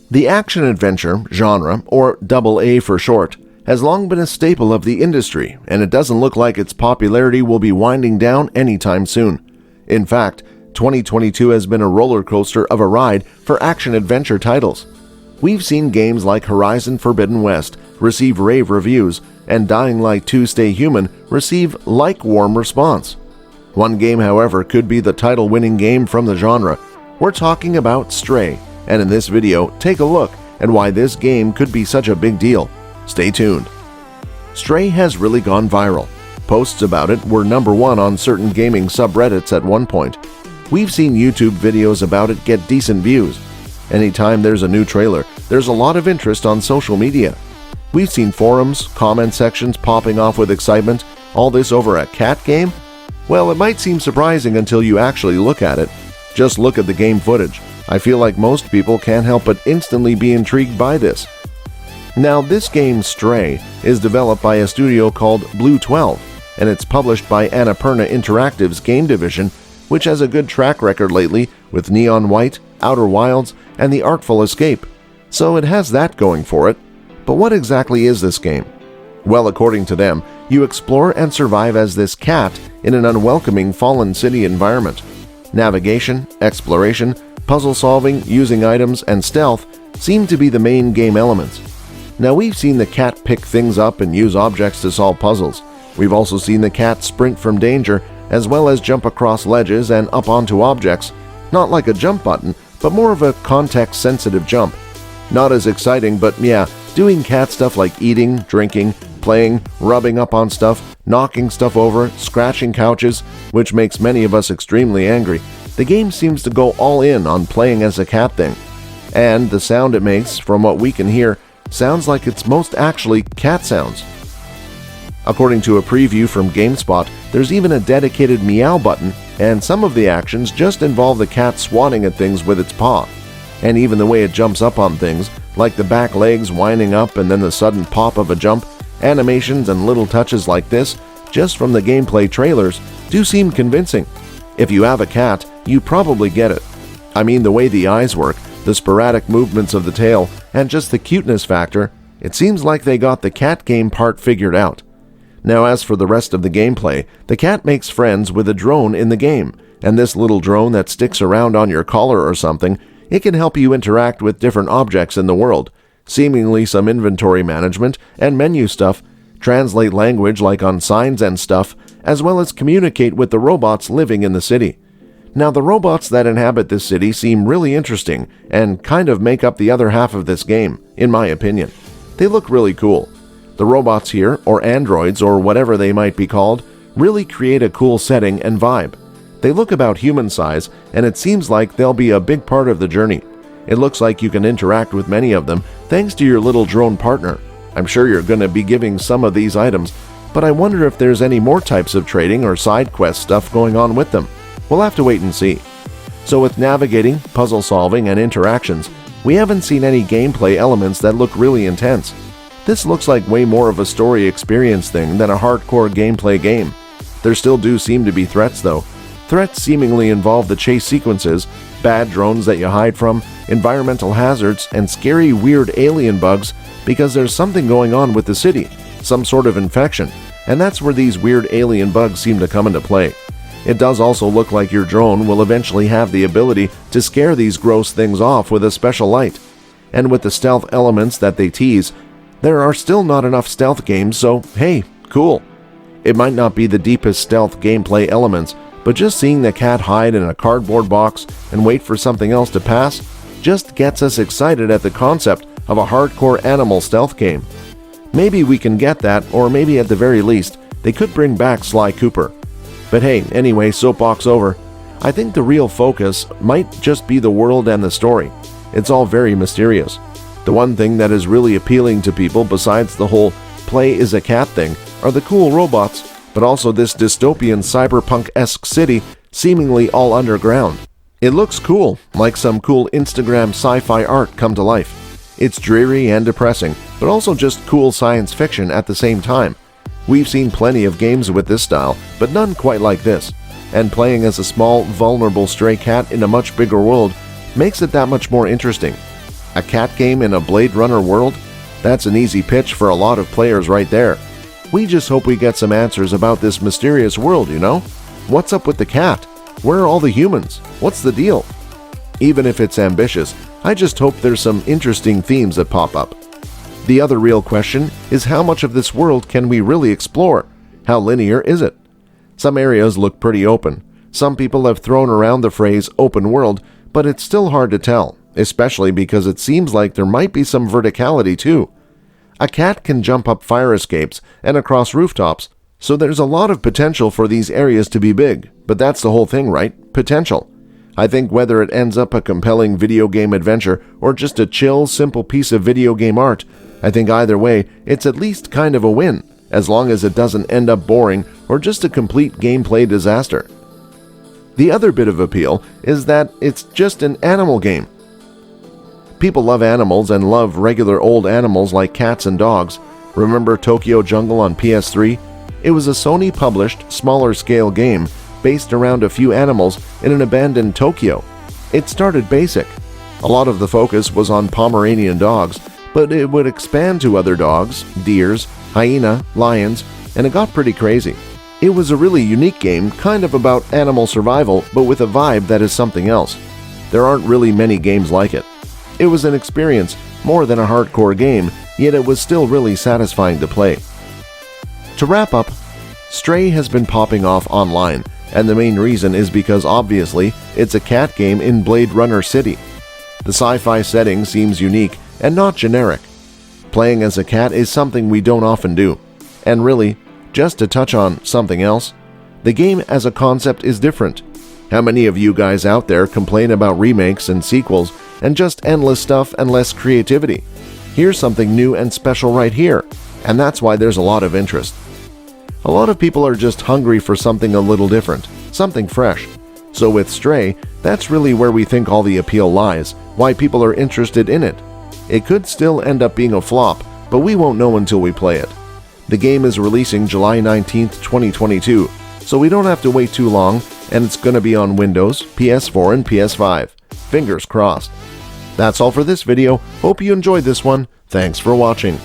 The action-adventure genre, or AA for short, has long been a staple of the industry, and it doesn't look like its popularity will be winding down anytime soon. In fact, 2022 has been a roller coaster of a ride for action-adventure titles. We've seen games like Horizon Forbidden West receive rave reviews, and Dying Light 2 Stay Human receive warm response. One game, however, could be the title-winning game from the genre. We're talking about Stray, and in this video, take a look at why this game could be such a big deal. Stay tuned. Stray has really gone viral. Posts about it were #1 on certain gaming subreddits at one point. We've seen YouTube videos about it get decent views. Anytime there's a new trailer, there's a lot of interest on social media. We've seen forums, comment sections popping off with excitement, all this over a cat game? Well, it might seem surprising until you actually look at it. Just look at the game footage. I feel like most people can't help but instantly be intrigued by this. Now, this game, Stray, is developed by a studio called Blue 12, and it's published by Annapurna Interactive's game division, which has a good track record lately with Neon White, Outer Wilds, and The Artful Escape. So it has that going for it. But what exactly is this game? Well, according to them, you explore and survive as this cat in an unwelcoming fallen city environment. Navigation, exploration, puzzle solving, using items, and stealth seem to be the main game elements. Now, we've seen the cat pick things up and use objects to solve puzzles. We've also seen the cat sprint from danger, as well as jump across ledges and up onto objects, not like a jump button, but more of a context-sensitive jump. Not as exciting, but yeah, doing cat stuff like eating, drinking, playing, rubbing up on stuff, knocking stuff over, scratching couches, which makes many of us extremely angry. The game seems to go all in on playing as a cat thing. And the sound it makes, from what we can hear, sounds like it's most actually cat sounds. According to a preview from GameSpot, there's even a dedicated meow button, and some of the actions just involve the cat swatting at things with its paw. And even the way it jumps up on things, like the back legs winding up and then the sudden pop of a jump, animations and little touches like this, just from the gameplay trailers, do seem convincing. If you have a cat, you probably get it. I mean, the way the eyes work, the sporadic movements of the tail, and just the cuteness factor, it seems like they got the cat game part figured out. Now, as for the rest of the gameplay, the cat makes friends with a drone in the game, and this little drone that sticks around on your collar or something, it can help you interact with different objects in the world, seemingly some inventory management and menu stuff, translate language like on signs and stuff, as well as communicate with the robots living in the city. Now, the robots that inhabit this city seem really interesting and kind of make up the other half of this game, in my opinion. They look really cool. The robots here, or androids or whatever they might be called, really create a cool setting and vibe. They look about human size, and it seems like they'll be a big part of the journey. It looks like you can interact with many of them thanks to your little drone partner. I'm sure you're going to be giving some of these items, but I wonder if there's any more types of trading or side quest stuff going on with them. We'll have to wait and see. So with navigating, puzzle solving, and interactions, we haven't seen any gameplay elements that look really intense. This looks like way more of a story experience thing than a hardcore gameplay game. There still do seem to be threats though. Threats seemingly involve the chase sequences, bad drones that you hide from, environmental hazards, and scary weird alien bugs because there's something going on with the city, some sort of infection, and that's where these weird alien bugs seem to come into play. It does also look like your drone will eventually have the ability to scare these gross things off with a special light. And with the stealth elements that they tease, there are still not enough stealth games, so hey, cool. It might not be the deepest stealth gameplay elements, but just seeing the cat hide in a cardboard box and wait for something else to pass just gets us excited at the concept of a hardcore animal stealth game. Maybe we can get that, or maybe at the very least, they could bring back Sly Cooper. But hey, anyway, soapbox over. I think the real focus might just be the world and the story. It's all very mysterious. The one thing that is really appealing to people besides the whole play is a cat thing are the cool robots, but also this dystopian cyberpunk-esque city seemingly all underground. It looks cool, like some cool Instagram sci-fi art come to life. It's dreary and depressing, but also just cool science fiction at the same time. We've seen plenty of games with this style, but none quite like this. And playing as a small, vulnerable stray cat in a much bigger world makes it that much more interesting. A cat game in a Blade Runner world? That's an easy pitch for a lot of players right there. We just hope we get some answers about this mysterious world, you know? What's up with the cat? Where are all the humans? What's the deal? Even if it's ambitious, I just hope there's some interesting themes that pop up. The other real question is how much of this world can we really explore? How linear is it? Some areas look pretty open. Some people have thrown around the phrase open world, but it's still hard to tell, especially because it seems like there might be some verticality too. A cat can jump up fire escapes and across rooftops, so there's a lot of potential for these areas to be big, but that's the whole thing, right? Potential. I think whether it ends up a compelling video game adventure or just a chill, simple piece of video game art, I think either way, it's at least kind of a win, as long as it doesn't end up boring or just a complete gameplay disaster. The other bit of appeal is that it's just an animal game. People love animals and love regular old animals like cats and dogs. Remember Tokyo Jungle on PS3? It was a Sony-published, smaller-scale game based around a few animals in an abandoned Tokyo. It started basic. A lot of the focus was on Pomeranian dogs, but it would expand to other dogs, deers, hyena, lions, and it got pretty crazy. It was a really unique game, kind of about animal survival, but with a vibe that is something else. There aren't really many games like it. It was an experience, more than a hardcore game, yet it was still really satisfying to play. To wrap up, Stray has been popping off online, and the main reason is because obviously it's a cat game in Blade Runner City. The sci-fi setting seems unique and not generic. Playing as a cat is something we don't often do. And really, just to touch on something else, the game as a concept is different. How many of you guys out there complain about remakes and sequels and just endless stuff and less creativity? Here's something new and special right here, and that's why there's a lot of interest. A lot of people are just hungry for something a little different, something fresh. So with Stray, that's really where we think all the appeal lies, why people are interested in it. It could still end up being a flop, but we won't know until we play it. The game is releasing July 19th, 2022, so we don't have to wait too long, and it's going to be on Windows, PS4, and PS5. Fingers crossed. That's all for this video. Hope you enjoyed this one. Thanks for watching.